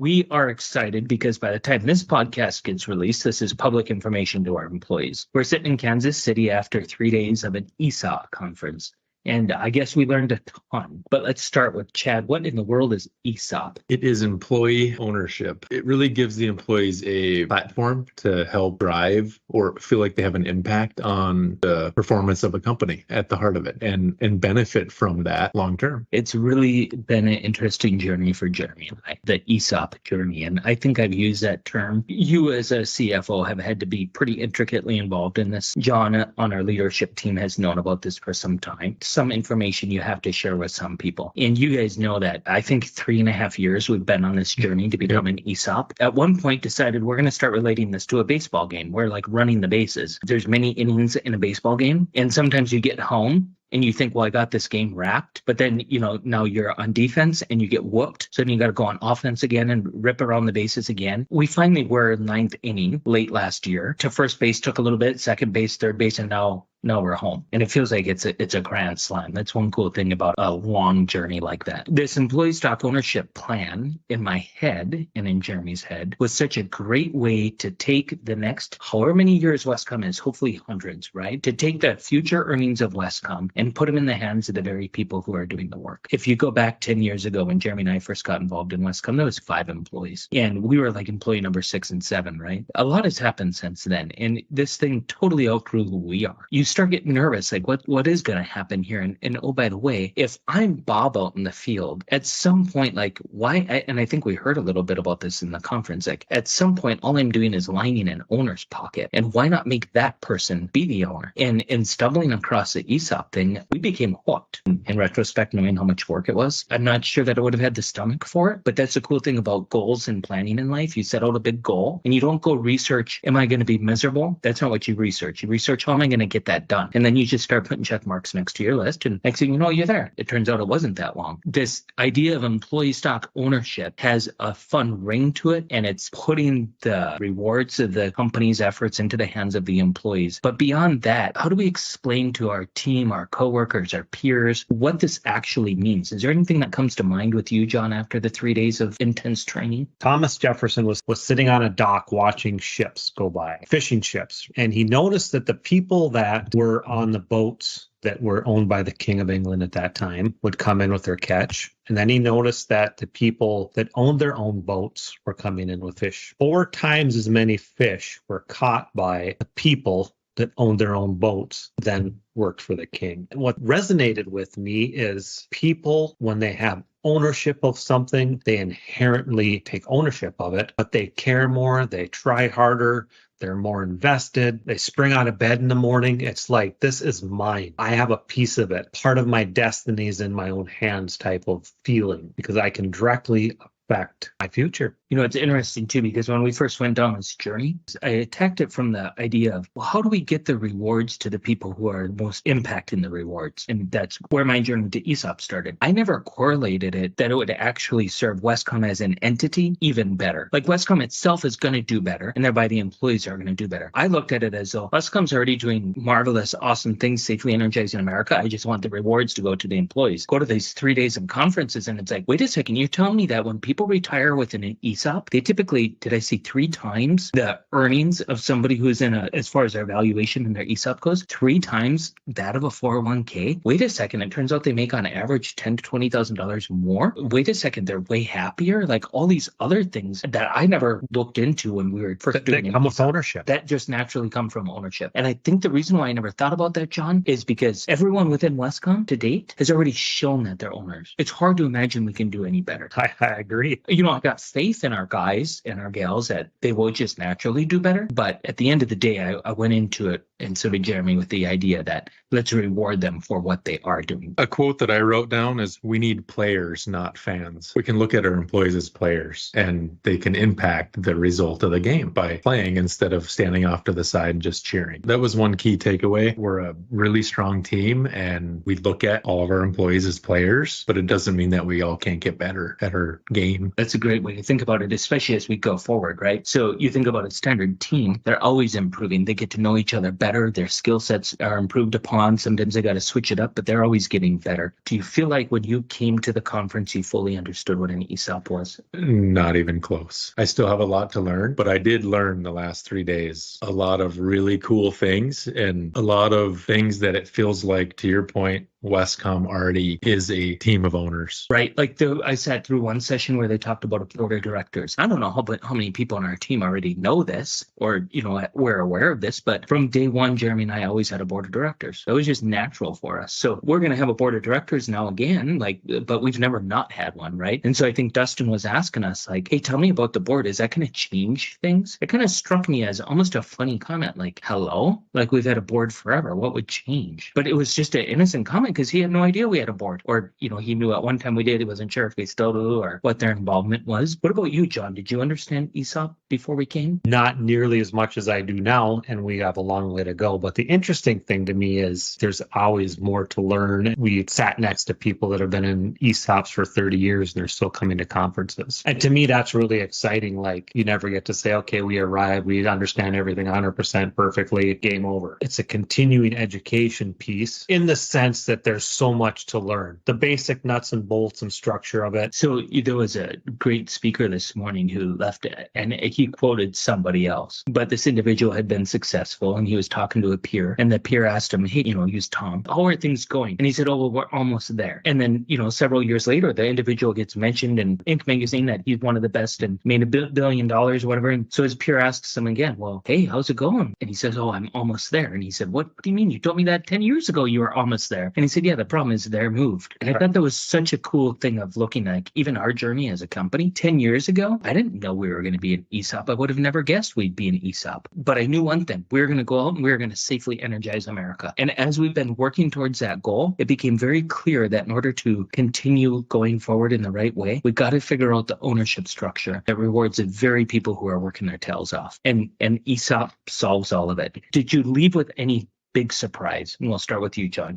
We are excited because by the time this podcast gets released, this is public information to our employees. We're sitting in Kansas City after 3 days of an ESOP conference. And I guess we learned a ton. But let's start with Chad. What in the world is ESOP? It is employee ownership. It really gives the employees a platform to help drive or feel like they have an impact on the performance of a company at the heart of it and benefit from that long term. It's really been an interesting journey for Jeremy and I, the ESOP journey. And I think I've used that term. You as a CFO have had to be pretty intricately involved in this. John on our leadership team has known about this for some time. Some information you have to share with some people. And you guys know that I think 3.5 years we've been on this journey to become an ESOP. At one point decided we're going to start relating this to a baseball game. We're like running the bases. There's many innings in a baseball game. And sometimes you get home and you think, well, I got this game wrapped. But then, now you're on defense and you get whooped. So then you got to go on offense again and rip around the bases again. We finally were ninth inning late last year. To first base took a little bit, second base, third base, and now we're home. And it feels like it's a grand slam. That's one cool thing about a long journey like that. This employee stock ownership plan in my head and in Jeremy's head was such a great way to take the next however many years Wescom is, hopefully hundreds, right? To take the future earnings of Wescom and put them in the hands of the very people who are doing the work. If you go back 10 years ago when Jeremy and I first got involved in Wescom, there was 5 employees. And we were like employee number 6 and 7, right? A lot has happened since then. And this thing totally outgrew who we are. You start getting nervous, like what is going to happen here? And oh, by the way, if I'm Bob out in the field, at some point, like why, and I think we heard a little bit about this in the conference, like at some point, all I'm doing is lining an owner's pocket. And why not make that person be the owner? And in stumbling across the ESOP thing, we became hooked. In retrospect, knowing how much work it was, I'm not sure that I would have had the stomach for it, but that's the cool thing about goals and planning in life. You set out a big goal and you don't go research, am I going to be miserable? That's not what you research. You research, how am I going to get that done? And then you just start putting check marks next to your list. And next thing you know, you're there. It turns out it wasn't that long. This idea of employee stock ownership has a fun ring to it. And it's putting the rewards of the company's efforts into the hands of the employees. But beyond that, how do we explain to our team, our coworkers, our peers, what this actually means? Is there anything that comes to mind with you, John, after the 3 days of intense training? Thomas Jefferson was sitting on a dock watching ships go by, fishing ships. And he noticed that the people that were on the boats that were owned by the King of England at that time would come in with their catch. And then he noticed that the people that owned their own boats were coming in with fish. 4 times as many fish were caught by the people that owned their own boats than worked for the king. And what resonated with me is people, when they have ownership of something, they inherently take ownership of it, but they care more, they try harder, they're more invested. They spring out of bed in the morning. It's like, this is mine. I have a piece of it. Part of my destiny is in my own hands type of feeling because I can directly affect my future. It's interesting too, because when we first went down this journey, I attacked it from the idea of, well, how do we get the rewards to the people who are most impacting the rewards? And that's where my journey to ESOP started. I never correlated it that it would actually serve Wescom as an entity even better. Like Wescom itself is going to do better, and thereby the employees are going to do better. I looked at it as though Wescom's already doing marvelous, awesome things, safely energizing America. I just want the rewards to go to the employees. Go to these 3 days of conferences, and it's like, wait a second, you're telling me that when people retire within an ESOP, they typically, did I see 3 times the earnings of somebody who's as far as their valuation in their ESOP goes, 3 times that of a 401k? Wait a second, it turns out they make on average $10,000 to $20,000 more. Wait a second, they're way happier. Like all these other things that I never looked into when we were first doing it. Come with ownership. That just naturally come from ownership. And I think the reason why I never thought about that, John, is because everyone within Wescom to date has already shown that they're owners. It's hard to imagine we can do any better. I agree. I got faith in our guys and our gals that they will just naturally do better. But at the end of the day, I went into it, and so did Jeremy, with the idea that let's reward them for what they are doing. A quote that I wrote down is, we need players, not fans. We can look at our employees as players, and they can impact the result of the game by playing instead of standing off to the side and just cheering. That was one key takeaway. We're a really strong team, and we look at all of our employees as players, but it doesn't mean that we all can't get better at our game. That's a great way to think about it, especially as we go forward, right? So you think about a standard team, they're always improving. They get to know each other better. better. Their skill sets are improved upon. Sometimes they got to switch it up, but they're always getting better. Do you feel like when you came to the conference, you fully understood what an ESOP was? Not even close. I still have a lot to learn, but I did learn the last 3 days a lot of really cool things and a lot of things that it feels like, to your point, Wescom already is a team of owners. Right. Like I sat through one session where they talked about a board of directors. I don't know how many people on our team already know this or, we're aware of this, but from day one, Jeremy and I always had a board of directors. It was just natural for us. So we're going to have a board of directors now again, but we've never not had one. Right. And so I think Dustin was asking us hey, tell me about the board. Is that going to change things? It kind of struck me as almost a funny comment, hello, we've had a board forever. What would change? But it was just an innocent comment because he had no idea we had a board, or, he knew at one time we did. He wasn't sure if we still do or what their involvement was. What about you, John? Did you understand ESOP before we came? Not nearly as much as I do now, and we have a long way to go. But the interesting thing to me is there's always more to learn. We sat next to people that have been in ESOPs for 30 years and they're still coming to conferences. And to me, that's really exciting. You never get to say, okay, we arrived, we understand everything 100% perfectly, game over. It's a continuing education piece in the sense that there's so much to learn. The basic nuts and bolts and structure of it. So there was a great speaker this morning who left it, and he quoted somebody else. But this individual had been successful, and he was talking to a peer, and the peer asked him, hey, use Tom, how are things going? And he said, oh, well, we're almost there. And then, several years later, the individual gets mentioned in Inc. magazine that he's one of the best and made $1 billion or whatever. And so his peer asks him again, well, hey, how's it going? And he says, oh, I'm almost there. And he said, what do you mean? You told me that 10 years ago you were almost there. And he said, yeah, the problem is they're moved. And I thought that was such a cool thing of looking at even our journey as a company. 10 years ago, I didn't know we were going to be an ESOP. I would have never guessed we'd be an ESOP. But I knew one thing. We were going to go out and we were going to safely energize America. And as we've been working towards that goal, it became very clear that in order to continue going forward in the right way, we've got to figure out the ownership structure that rewards the very people who are working their tails off. And ESOP solves all of it. Did you leave with any big surprise? And we'll start with you, John.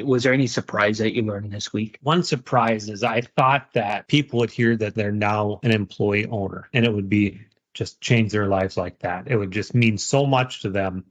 Was there any surprise that you learned this week? One surprise is I thought that people would hear that they're now an employee owner, and it would be just change their lives like that. It would just mean so much to them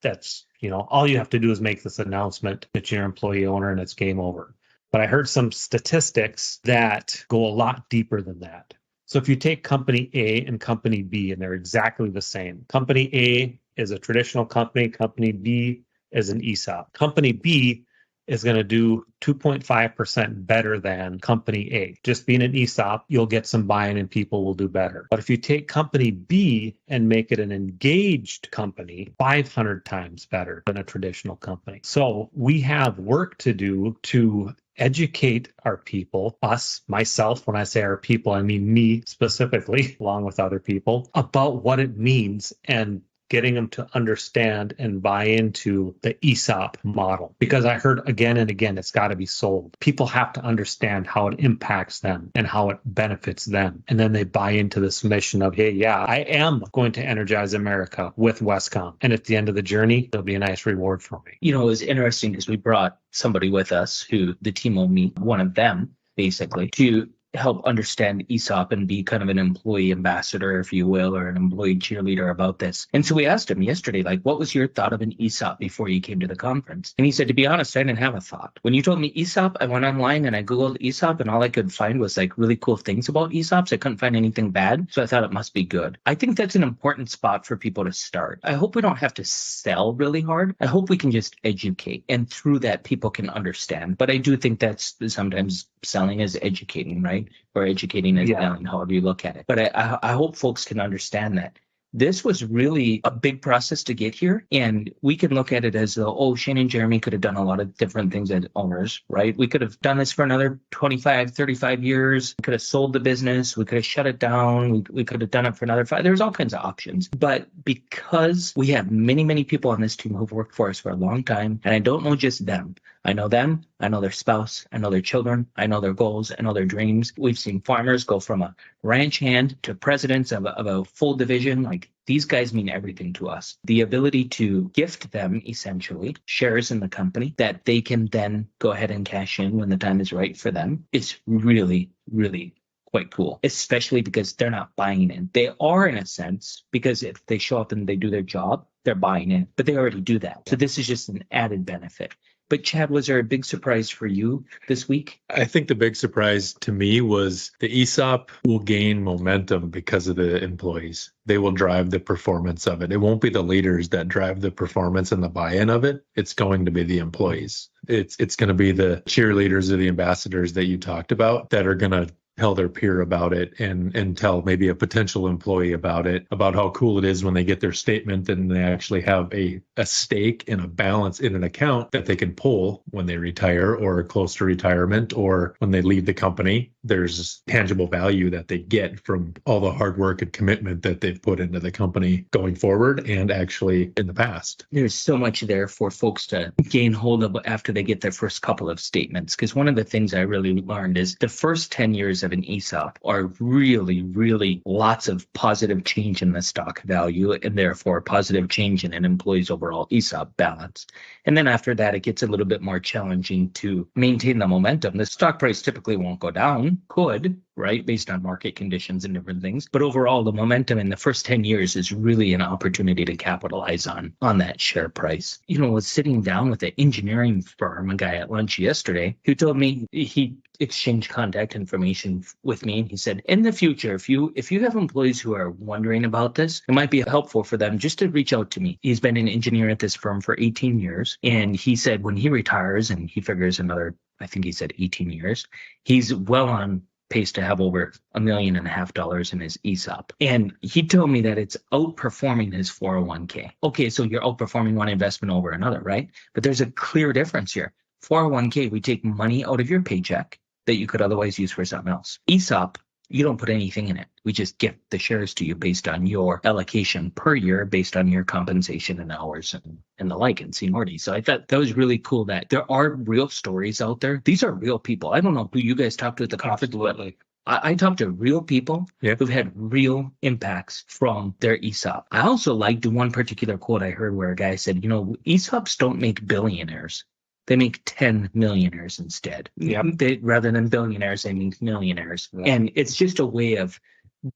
that's all you have to do is make this announcement that you're an employee owner and it's game over. But I heard some statistics that go a lot deeper than that. So if you take company A and company B, and they're exactly the same. Company A is a traditional company. Company B is an ESOP. Company B is going to do 2.5% better than company A. Just being an ESOP, you'll get some buy-in and people will do better. But if you take company B and make it an engaged company, 500 times better than a traditional company. So we have work to do to educate our people, us, myself. When I say our people, I mean me specifically, along with other people, about what it means and getting them to understand and buy into the ESOP model. Because I heard again and again, it's got to be sold. People have to understand how it impacts them and how it benefits them. And then they buy into this mission of, hey, yeah, I am going to energize America with Wescom. And at the end of the journey, there'll be a nice reward for me. It was interesting because we brought somebody with us who the team will meet, one of them, basically, to help understand ESOP and be kind of an employee ambassador, if you will, or an employee cheerleader about this. And so we asked him yesterday, what was your thought of an ESOP before you came to the conference? And he said, to be honest, I didn't have a thought. When you told me ESOP, I went online and I Googled ESOP, and all I could find was really cool things about ESOPs. I couldn't find anything bad. So I thought it must be good. I think that's an important spot for people to start. I hope we don't have to sell really hard. I hope we can just educate. And through that, people can understand. But I do think that's sometimes selling is educating, right? Or educating is selling, however you look at it. But I hope folks can understand that this was really a big process to get here. And we can look at it as though, Shane and Jeremy could have done a lot of different things as owners, right? We could have done this for another 25, 35 years. We could have sold the business. We could have shut it down. We could have done it for another 5. There's all kinds of options. But because we have many, many people on this team who've worked for us for a long time, and I don't know just them. I know them. I know their spouse. I know their children. I know their goals. I know their dreams. We've seen farmers go from a ranch hand to presidents of a full division. These guys mean everything to us. The ability to gift them, essentially, shares in the company that they can then go ahead and cash in when the time is right for them is really, really quite cool, especially because they're not buying in. They are, in a sense, because if they show up and they do their job, they're buying it, but they already do that. So this is just an added benefit. But Chad, was there a big surprise for you this week? I think the big surprise to me was the ESOP will gain momentum because of the employees. They will drive the performance of it. It won't be the leaders that drive the performance and the buy-in of it. It's going to be the employees. It's going to be the cheerleaders or the ambassadors that you talked about that are going to tell their peer about it and tell maybe a potential employee about it, about how cool it is when they get their statement and they actually have a stake and a balance in an account that they can pull when they retire or close to retirement or when they leave the company. There's tangible value that they get from all the hard work and commitment that they've put into the company going forward and actually in the past. There's so much there for folks to gain hold of after they get their first couple of statements. Because one of the things I really learned is the first 10 years of an ESOP are really, really lots of positive change in the stock value and therefore positive change in an employee's overall ESOP balance. And then after that, it gets a little bit more challenging to maintain the momentum. The stock price typically won't go down, could, right, based on market conditions and different things. But overall, the momentum in the first 10 years is really an opportunity to capitalize on that share price. I was sitting down with an engineering firm, a guy at lunch yesterday, who told me he exchanged contact information with me. And he said, in the future, if you have employees who are wondering about this, it might be helpful for them just to reach out to me. He's been an engineer at this firm for 18 years. And he said when he retires and he figures another, I think he said 18 years, he's well on pace to have over $1.5 million in his ESOP. And he told me that it's outperforming his 401k. Okay, so you're outperforming one investment over another, right? But there's a clear difference here. 401k, we take money out of your paycheck that you could otherwise use for something else. ESOP, you don't put anything in it. We just gift the shares to you based on your allocation per year, based on your compensation and hours and the like and seniority. So I thought that was really cool that there are real stories out there. These are real people. I don't know who you guys talked to at the conference, but I talked to real people who've had real impacts from their ESOP. I also liked one particular quote I heard where a guy said, ESOPs don't make billionaires. They make 10 millionaires instead. Rather than billionaires, they make millionaires. Yep. And it's just a way of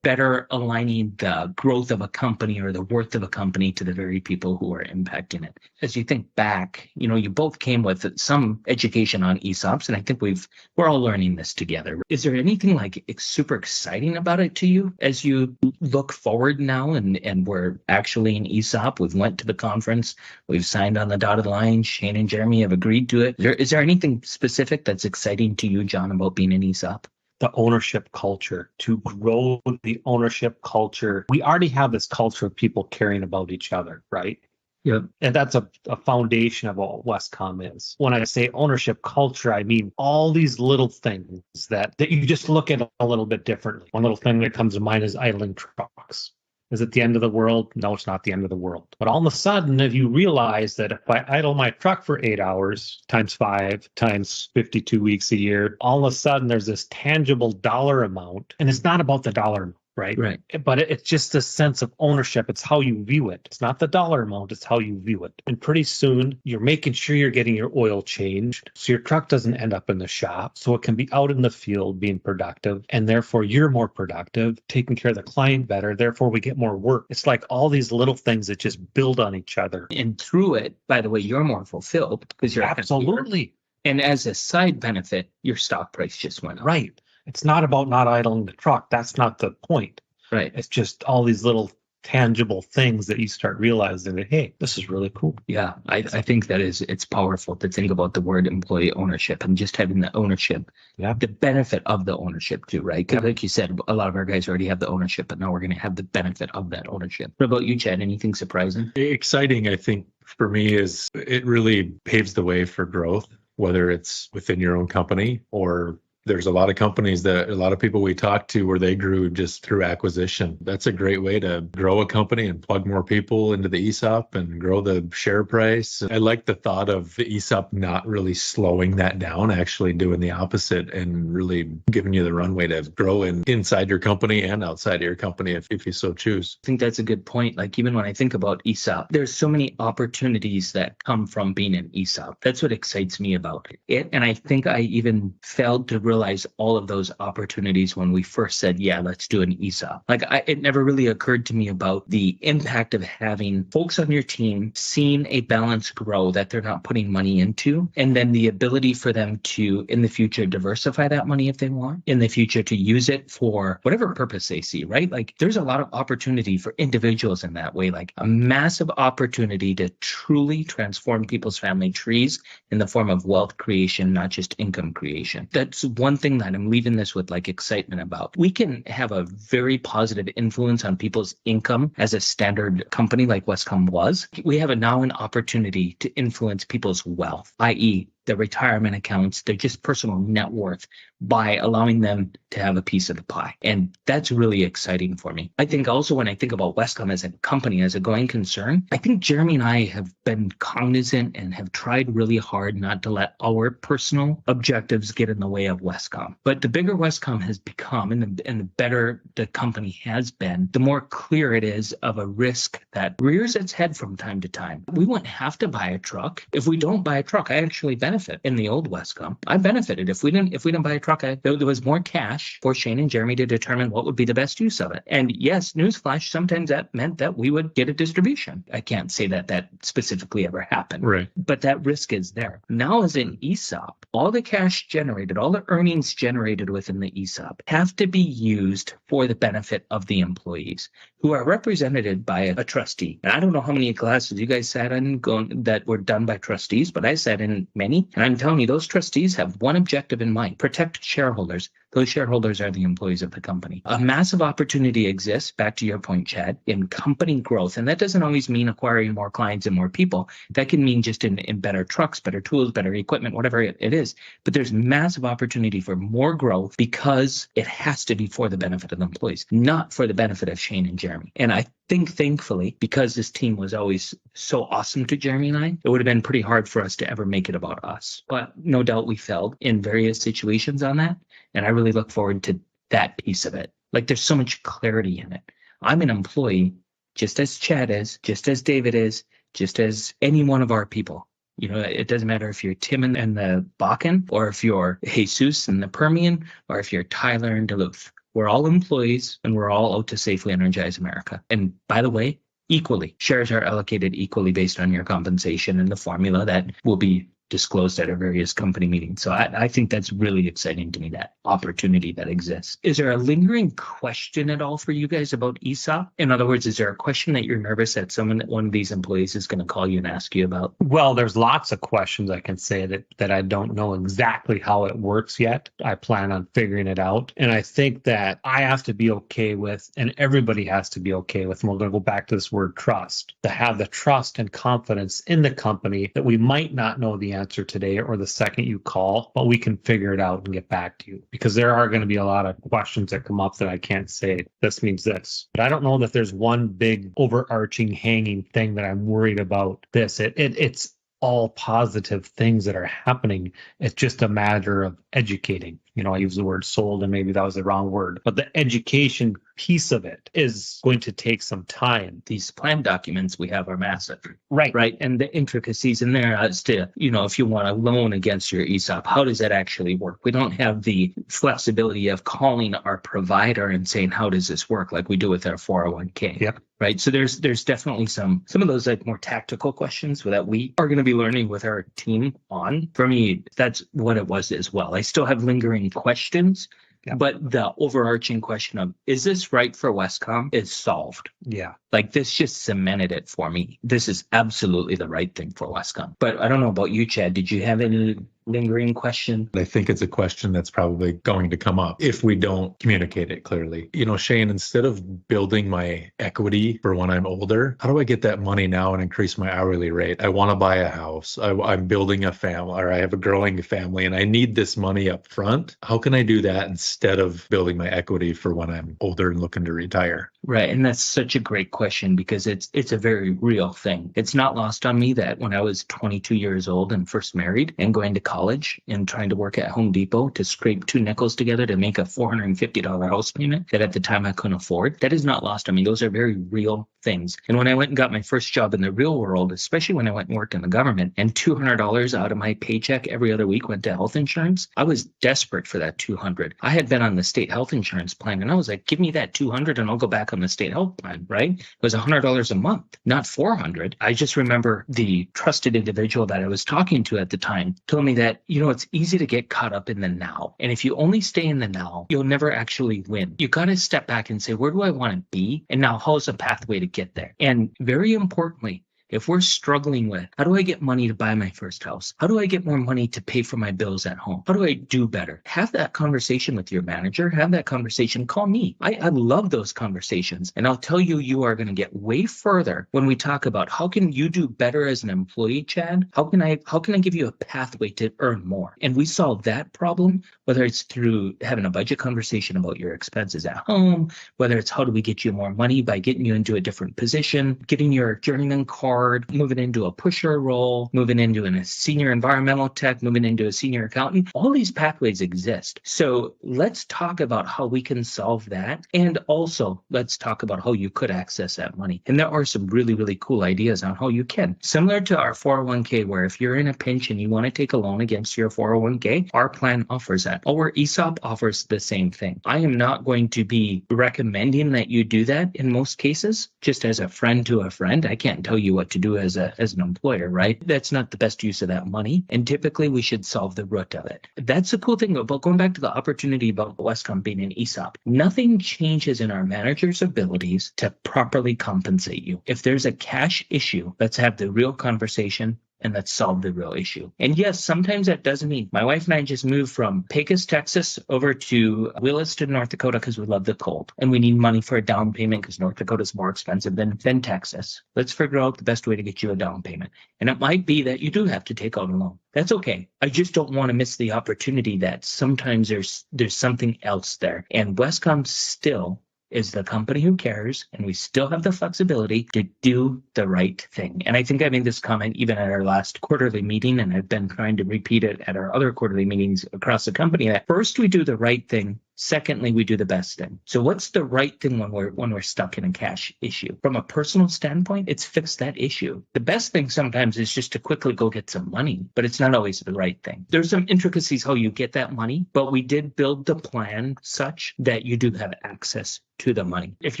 better aligning the growth of a company or the worth of a company to the very people who are impacting it. As you think back, you both came with some education on ESOPs, and I think we're all learning this together. Is there anything super exciting about it to you as you look forward now and we're actually in ESOP? We've went to the conference, we've signed on the dotted line, Shane and Jeremy have agreed to it. Is there anything specific that's exciting to you, John, about being an ESOP? The ownership culture, to grow the ownership culture. We already have this culture of people caring about each other, right? Yeah. And that's a foundation of what Wescom is. When I say ownership culture, I mean all these little things that you just look at a little bit differently. One little thing that comes to mind is idling trucks. Is it the end of the world? No, it's not the end of the world. But all of a sudden, if you realize that if I idle my truck for 8 hours, times 5, times 52 weeks a year, all of a sudden there's this tangible dollar amount. And it's not about the dollar amount. Right. But it's just a sense of ownership. It's how you view it. It's not the dollar amount. It's how you view it. And pretty soon you're making sure you're getting your oil changed so your truck doesn't end up in the shop. So it can be out in the field being productive. And therefore you're more productive, taking care of the client better. Therefore we get more work. It's like all these little things that just build on each other. And through it, by the way, you're more fulfilled because you're absolutely. And as a side benefit, your stock price just went up. Right. It's not about not idling the truck. That's not the point. Right. It's just all these little tangible things that you start realizing that, hey, this is really cool. Yeah, I think it's powerful to think about the word employee ownership and just having the ownership, the benefit of the ownership too, right? Because like you said, a lot of our guys already have the ownership, but now we're going to have the benefit of that ownership. What about you, Chad? Anything surprising? Exciting, I think, for me is it really paves the way for growth, whether it's within your own company or there's a lot of companies that a lot of people we talk to where they grew just through acquisition. That's a great way to grow a company and plug more people into the ESOP and grow the share price. I like the thought of the ESOP not really slowing that down, actually doing the opposite and really giving you the runway to grow inside your company and outside of your company if you so choose. I think that's a good point. Like even when I think about ESOP, there's so many opportunities that come from being an ESOP. That's what excites me about it. And I think I even failed to really realize all of those opportunities when we first said, yeah, let's do an ESOP. It never really occurred to me about the impact of having folks on your team seeing a balance grow that they're not putting money into, and then the ability for them to, in the future, diversify that money if they want, in the future to use it for whatever purpose they see, right? Like there's a lot of opportunity for individuals in that way, like a massive opportunity to truly transform people's family trees in the form of wealth creation, not just income creation. That's one thing that I'm leaving this with like excitement about. We can have a very positive influence on people's income as a standard company like Wescom was. We have now an opportunity to influence people's wealth, i.e., their retirement accounts, their just personal net worth, by allowing them to have a piece of the pie. And that's really exciting for me. I think also when I think about Wescom as a company, as a going concern, I think Jeremy and I have been cognizant and have tried really hard not to let our personal objectives get in the way of Wescom. But the bigger Wescom has become and the better the company has been, the more clear it is of a risk that rears its head from time to time. We wouldn't have to buy a truck. If we don't buy a truck, I actually benefit in the old Wescom. I benefited. If we didn't buy a truck, there was more cash for Shane and Jeremy to determine what would be the best use of it. And yes, newsflash, sometimes that meant that we would get a distribution. I can't say that specifically ever happened. Right. But that risk is there. Now as an ESOP, all the cash generated, all the earnings generated within the ESOP have to be used for the benefit of the employees who are represented by a trustee. And I don't know how many classes you guys sat in that were done by trustees, but I sat in many. And I'm telling you, those trustees have one objective in mind: protect shareholders. Those shareholders are the employees of the company. A massive opportunity exists, back to your point, Chad, in company growth. And that doesn't always mean acquiring more clients and more people. That can mean just in better trucks, better tools, better equipment, whatever it is. But there's massive opportunity for more growth because it has to be for the benefit of the employees, not for the benefit of Shane and Jeremy. And I think, thankfully, because this team was always so awesome to Jeremy and I, it would have been pretty hard for us to ever make it about us. But no doubt we failed in various situations on that. And I really look forward to that piece of it. Like there's so much clarity in it. I'm an employee, just as Chad is, just as David is, just as any one of our people. You know, it doesn't matter if you're Tim in the Bakken, or if you're Jesus in the Permian, or if you're Tyler in Duluth. We're all employees, and we're all out to safely energize America. And by the way, equally, shares are allocated equally based on your compensation and the formula that will be disclosed at our various company meetings. So I think that's really exciting to me, that opportunity that exists. Is there a lingering question at all for you guys about ESOP? In other words, is there a question that you're nervous that one of these employees is going to call you and ask you about? Well, there's lots of questions I can say that I don't know exactly how it works yet. I plan on figuring it out. And I think that I have to be okay with, and everybody has to be okay with, and we're going to go back to this word trust, to have the trust and confidence in the company that we might not know the answer today or the second you call, but we can figure it out and get back to you, because there are going to be a lot of questions that come up that I can't say this means this. But I don't know that there's one big overarching hanging thing that I'm worried about this. It's all positive things that are happening. It's just a matter of educating. You know, I use the word sold and maybe that was the wrong word, but the education piece of it is going to take some time. These plan documents we have are massive. Right. Right. And the intricacies in there as to, you know, if you want a loan against your ESOP, how does that actually work? We don't have the flexibility of calling our provider and saying, how does this work? Like we do with our 401k. Yep. Right. So there's definitely some of those like more tactical questions that we are going to be learning with our team on. For me, that's what it was as well. I still have lingering questions, but the overarching question of, is this right for Wescom, is solved. Yeah. Like this just cemented it for me. This is absolutely the right thing for Wescom. But I don't know about you, Chad. Did you have any lingering question? I think it's a question that's probably going to come up if we don't communicate it clearly. You know, Shane, instead of building my equity for when I'm older, how do I get that money now and increase my hourly rate? I want to buy a house. I'm building a family, or I have a growing family, and I need this money up front. How can I do that instead of building my equity for when I'm older and looking to retire? Right. And that's such a great question because it's a very real thing. It's not lost on me that when I was 22 years old and first married and going to college and trying to work at Home Depot to scrape 2 nickels together to make a $450 house payment that at the time I couldn't afford, that is not lost on me. Those are very real things. And when I went and got my first job in the real world, especially when I went and worked in the government, and $200 out of my paycheck every other week went to health insurance, I was desperate for that $200. I had been on the state health insurance plan and I was like, give me that $200 and I'll go back on the state health plan, right? It was $100 a month, not $400. I just remember the trusted individual that I was talking to at the time told me that, it's easy to get caught up in the now. And if you only stay in the now, you'll never actually win. You got to step back and say, where do I want to be? And now how's the pathway to get there? And very importantly, if we're struggling with, how do I get money to buy my first house? How do I get more money to pay for my bills at home? How do I do better? Have that conversation with your manager. Have that conversation. Call me. I love those conversations. And I'll tell you, you are going to get way further when we talk about how can you do better as an employee, Chad? How can I give you a pathway to earn more? And we solve that problem, whether it's through having a budget conversation about your expenses at home, whether it's how do we get you more money by getting you into a different position, getting your journeyman card, moving into a pusher role, moving into a senior environmental tech, moving into a senior accountant. All these pathways exist. So let's talk about how we can solve that. And also let's talk about how you could access that money. And there are some really, really cool ideas on how you can. Similar to our 401k, where if you're in a pinch and you want to take a loan against your 401k, our plan offers that. Our ESOP offers the same thing. I am not going to be recommending that you do that in most cases, just as a friend to a friend. I can't tell you what to do as an employer, right? That's not the best use of that money. And typically we should solve the root of it. That's the cool thing about going back to the opportunity about Wescom being an ESOP. Nothing changes in our manager's abilities to properly compensate you. If there's a cash issue, let's have the real conversation and let's solve the real issue. And yes, sometimes that doesn't mean. My wife and I just moved from Pecos, Texas over to Williston, North Dakota because we love the cold. And we need money for a down payment because North Dakota is more expensive than Texas. Let's figure out the best way to get you a down payment. And it might be that you do have to take out a loan. That's okay. I just don't want to miss the opportunity that sometimes there's something else there. And Wescom still is the company who cares, and we still have the flexibility to do the right thing. And I think I made this comment even at our last quarterly meeting, and I've been trying to repeat it at our other quarterly meetings across the company, that first we do the right thing. Secondly, we do the best thing. So what's the right thing when we're stuck in a cash issue? From a personal standpoint, it's fix that issue. The best thing sometimes is just to quickly go get some money, but it's not always the right thing. There's some intricacies how you get that money, but we did build the plan such that you do have access to the money. If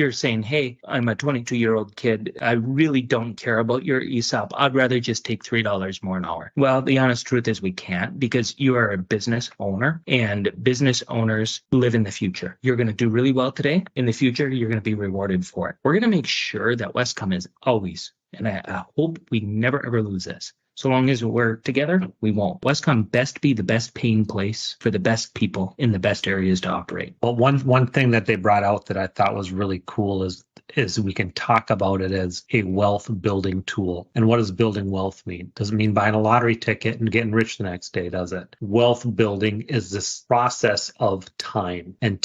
you're saying, hey, I'm a 22-year-old kid, I really don't care about your ESOP. I'd rather just take $3 more an hour. Well, the honest truth is we can't, because you are a business owner, and business owners live in the future. You're going to do really well today. In the future, you're going to be rewarded for it. We're going to make sure that Wescom is always, and I hope we never ever lose this. So long as we're together, we won't. Wescom best be the best paying place for the best people in the best areas to operate. Well, one thing that they brought out that I thought was really cool is we can talk about it as a wealth building tool. And what does building wealth mean? Doesn't mean buying a lottery ticket and getting rich the next day, does it? Wealth building is this process of time and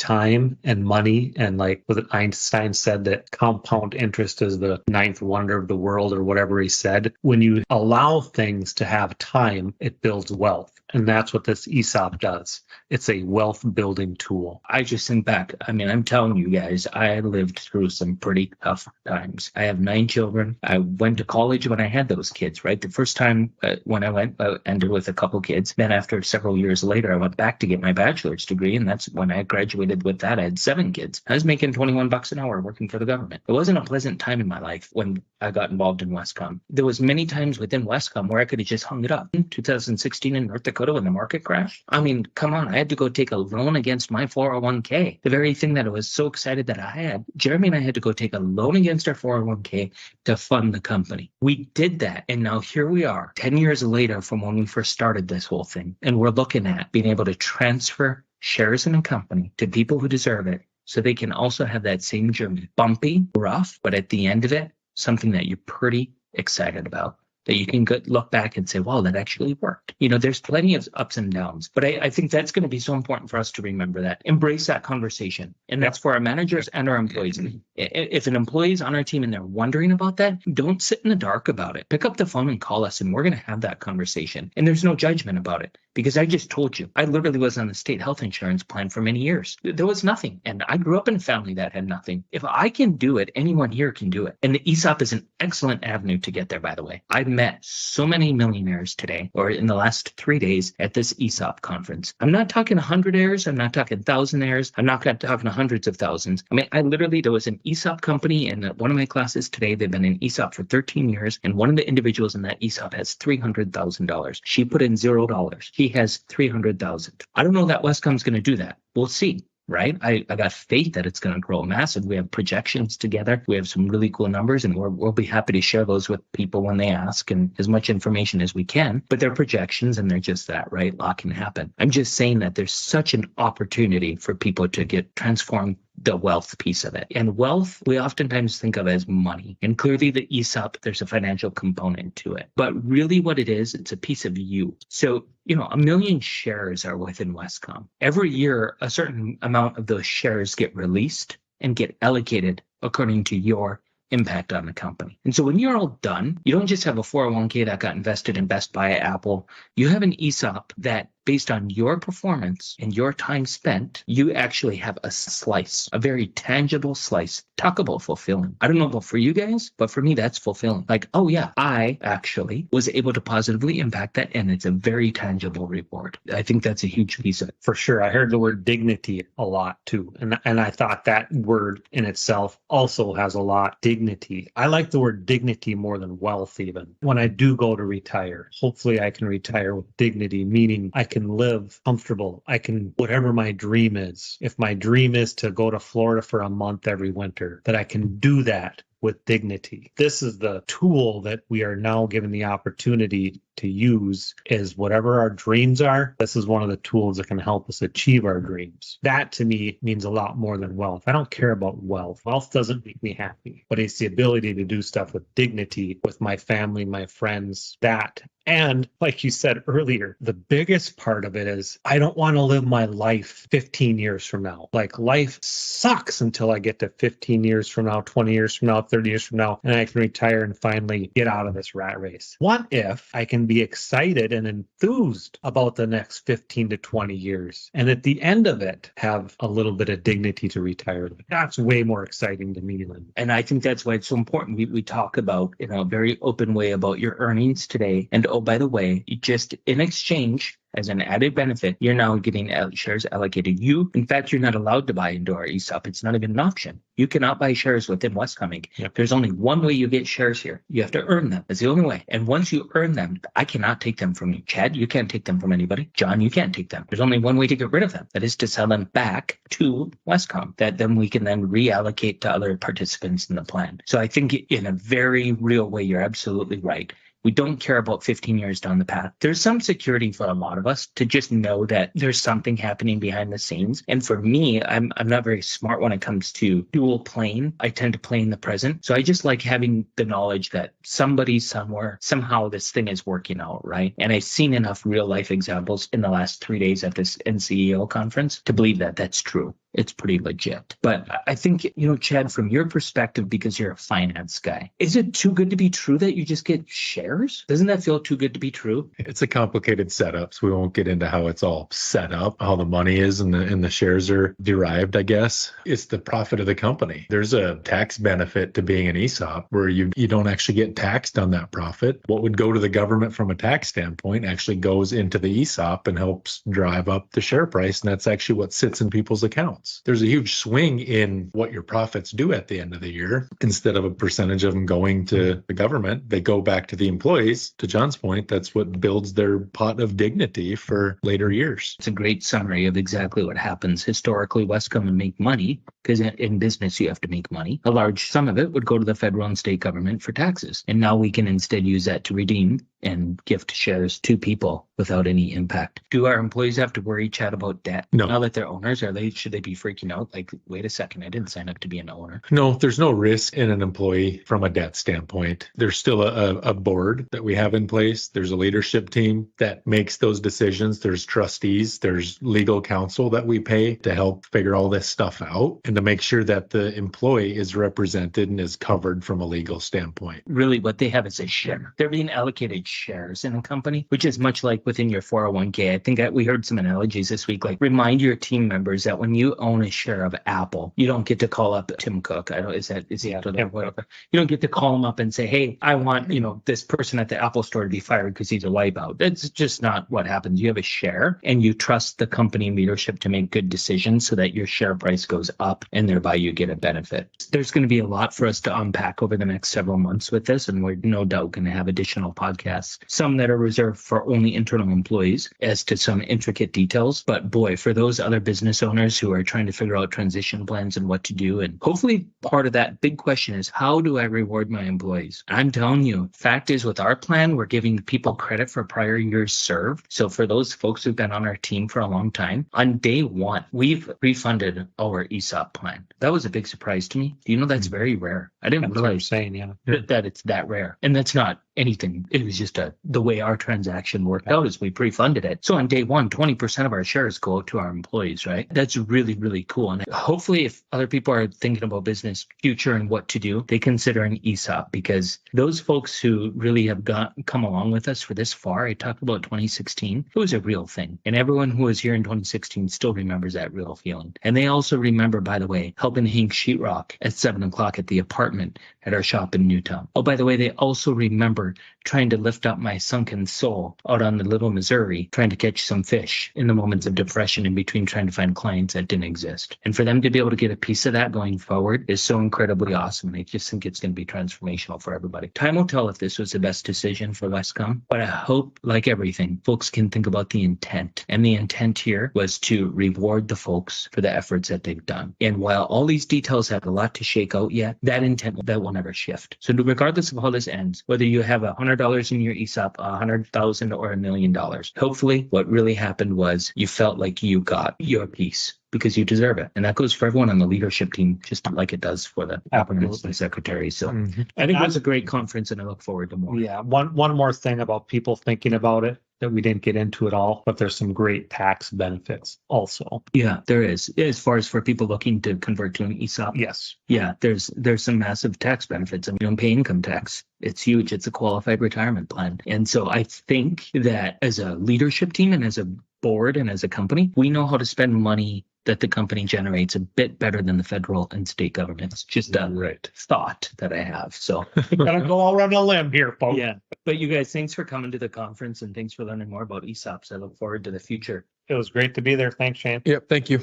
money. And like was it Einstein said that compound interest is the ninth wonder of the world, or whatever he said. When you allow things to have time, it builds wealth. And that's what this ESOP does. It's a wealth building tool. I just think back. I mean, I'm telling you guys, I lived through some pretty tough times. I have 9 children. I went to college when I had those kids, right? The first time when I went, I ended with a couple kids. Then after several years later, I went back to get my bachelor's degree. And that's when I graduated with that. I had 7 kids. I was making $21 an hour working for the government. It wasn't a pleasant time in my life when I got involved in Wescom. There was many times within Wescom where I could have just hung it up. In 2016 in North Dakota when the market crashed. I mean, come on, I had to go take a loan against my 401k. The very thing that I was so excited that I had. Jeremy and I had to go take a loan against our 401k to fund the company. We did that. And now here we are 10 years later from when we first started this whole thing. And we're looking at being able to transfer shares in a company to people who deserve it so they can also have that same journey. Bumpy, rough, but at the end of it, something that you're pretty excited about. that you can look back and say, wow, that actually worked. There's plenty of ups and downs, but I think that's going to be so important for us to remember that. Embrace that conversation. And that's for our managers and our employees. If an employee is on our team and they're wondering about that, don't sit in the dark about it. Pick up the phone and call us, and we're going to have that conversation. And there's no judgment about it, because I just told you, I literally was on the state health insurance plan for many years. There was nothing. And I grew up in a family that had nothing. If I can do it, anyone here can do it. And the ESOP is an excellent avenue to get there, by the way. I've met so many millionaires today, or in the last 3 days at this ESOP conference. I'm not talking 100-aires. I'm not talking 1,000-aires. I'm not talking hundreds of thousands. I mean, there was an ESOP company in one of my classes today. They've been in ESOP for 13 years. And one of the individuals in that ESOP has $300,000. She put in $0. He has $300,000. I don't know that Wescom's going to do that. We'll see. Right? I got faith that it's going to grow massive. We have projections together. We have some really cool numbers, and we'll be happy to share those with people when they ask, and as much information as we can. But they're projections, and they're just that, right? A lot can happen. I'm just saying that there's such an opportunity for people to get transformed, the wealth piece of it. And wealth, we oftentimes think of as money. And clearly the ESOP, there's a financial component to it. But really what it is, it's a piece of you. So, 1 million shares are within Wescom. Every year, a certain amount of those shares get released and get allocated according to your impact on the company. And so when you're all done, you don't just have a 401k that got invested in Best Buy, Apple. You have an ESOP that, based on your performance and your time spent, you actually have a slice, a very tangible slice. Talk about fulfilling. I don't know about for you guys, but for me, that's fulfilling. Like, oh yeah, I actually was able to positively impact that, and it's a very tangible reward. I think that's a huge piece of it. For sure. I heard the word dignity a lot too. And I thought that word in itself also has a lot. Dignity. I like the word dignity more than wealth even. When I do go to retire, hopefully I can retire with dignity, meaning I can live comfortable. I can, whatever my dream is. If my dream is to go to Florida for a month every winter, that I can do that with dignity. This is the tool that we are now given the opportunity to use, is whatever our dreams are. This is one of the tools that can help us achieve our dreams. That to me means a lot more than wealth. I don't care about wealth. Wealth doesn't make me happy, but it's the ability to do stuff with dignity with my family, my friends, that. And like you said earlier, the biggest part of it is I don't want to live my life 15 years from now. Like, life sucks until I get to 15 years from now, 20 years from now, 30 years from now, and I can retire and finally get out of this rat race. What if I can be excited and enthused about the next 15 to 20 years, and at the end of it have a little bit of dignity to retire with? That's way more exciting to me. And I think that's why it's so important. We talk about, in a very open way, about your earnings today. And oh, by the way, just in exchange, as an added benefit, you're now getting shares allocated. In fact, you're not allowed to buy into our ESOP. It's not even an option. You cannot buy shares within Wescom Inc. Yep. There's only one way you get shares here. You have to earn them. That's the only way. And once you earn them, I cannot take them from you. Chad, you can't take them from anybody. John, you can't take them. There's only one way to get rid of them. That is to sell them back to Wescom. That then we can then reallocate to other participants in the plan. So I think in a very real way, you're absolutely right. We don't care about 15 years down the path. There's some security for a lot of us to just know that there's something happening behind the scenes. And for me, I'm not very smart when it comes to dual playing. I tend to play in the present. So I just like having the knowledge that somebody somewhere, somehow this thing is working out, right? And I've seen enough real life examples in the last 3 days at this NCEO conference to believe that that's true. It's pretty legit. But I think, Chad, from your perspective, because you're a finance guy, is it too good to be true that you just get shares? Doesn't that feel too good to be true? It's a complicated setup, so we won't get into how it's all set up, how the money is and the shares are derived, I guess. It's the profit of the company. There's a tax benefit to being an ESOP where you don't actually get taxed on that profit. What would go to the government from a tax standpoint actually goes into the ESOP and helps drive up the share price, and that's actually what sits in people's accounts. There's a huge swing in what your profits do at the end of the year. Instead of a percentage of them going to the government, they go back to the employees. To John's point, that's what builds their pot of dignity for later years. It's a great summary of exactly what happens. Historically, Wescom would make money because in business, you have to make money. A large sum of it would go to the federal and state government for taxes. And now we can instead use that to redeem and gift shares to people without any impact. Do our employees have to worry, Chad, about debt? No. Now that they're owners, should they be freaking out? Like, wait a second, I didn't sign up to be an owner. No, there's no risk in an employee from a debt standpoint. There's still a board that we have in place. There's a leadership team that makes those decisions. There's trustees. There's legal counsel that we pay to help figure all this stuff out and to make sure that the employee is represented and is covered from a legal standpoint. Really, what they have is a share. They're being allocated shares in a company, which is much like within your 401k. I think we heard some analogies this week, like remind your team members that when you own a share of Apple, you don't get to call up Tim Cook. Is he after that? Whatever. You don't get to call him up and say, hey, I want, this person at the Apple store to be fired because he's a wipeout. That's just not what happens. You have a share and you trust the company leadership to make good decisions so that your share price goes up and thereby you get a benefit. There's going to be a lot for us to unpack over the next several months with this, and we're no doubt going to have additional podcasts, some that are reserved for only internal employees as to some intricate details. But boy, for those other business owners who are trying to figure out transition plans and what to do, and hopefully part of that big question is, how do I reward my employees? I'm telling you, fact is, with our plan, we're giving people credit for prior years served. So for those folks who've been on our team for a long time, on day one, we've refunded our ESOP plan. That was a big surprise to me. Do you know that's very rare? I didn't realize that it's that rare. And that's not anything. It was just the way our transaction worked out is we pre-funded it. So on day one, 20% of our shares go to our employees, right? That's really, really cool. And hopefully if other people are thinking about business future and what to do, they consider an ESOP, because those folks who really have come along with us for this far, I talked about 2016, it was a real thing. And everyone who was here in 2016 still remembers that real feeling. And they also remember, by the way, helping hang sheetrock at 7:00 at the apartment at our shop in Newtown. Oh, by the way, they also remember trying to lift up my sunken soul out on the Little Missouri, trying to catch some fish in the moments of depression in between trying to find clients that didn't exist. And for them to be able to get a piece of that going forward is so incredibly awesome. And I just think it's going to be transformational for everybody. Time will tell if this was the best decision for Wescom, but I hope, like everything, folks can think about the intent. And the intent here was to reward the folks for the efforts that they've done. And while all these details have a lot to shake out yet, that intent, that will never shift. So regardless of how this ends, whether you have $100 in your ESOP, $100,000 or $1 million, hopefully what really happened was you felt like you got your piece because you deserve it. And that goes for everyone on the leadership team, just like it does for the applicants and secretaries. So I think it was a great conference and I look forward to more. Yeah. One more thing about people thinking about it that we didn't get into at all, but there's some great tax benefits also. Yeah, there is. As far as for people looking to convert to an ESOP. Yes. Yeah, there's some massive tax benefits. I mean, you don't pay income tax. It's huge. It's a qualified retirement plan. And so I think that as a leadership team and as a board and as a company, we know how to spend money that the company generates a bit better than the federal and state governments. Just a thought that I have. So gotta go all around a limb here, folks. Yeah. But you guys, thanks for coming to the conference and thanks for learning more about ESOPs. I look forward to the future. It was great to be there. Thanks, Shane. Yep. Thank you.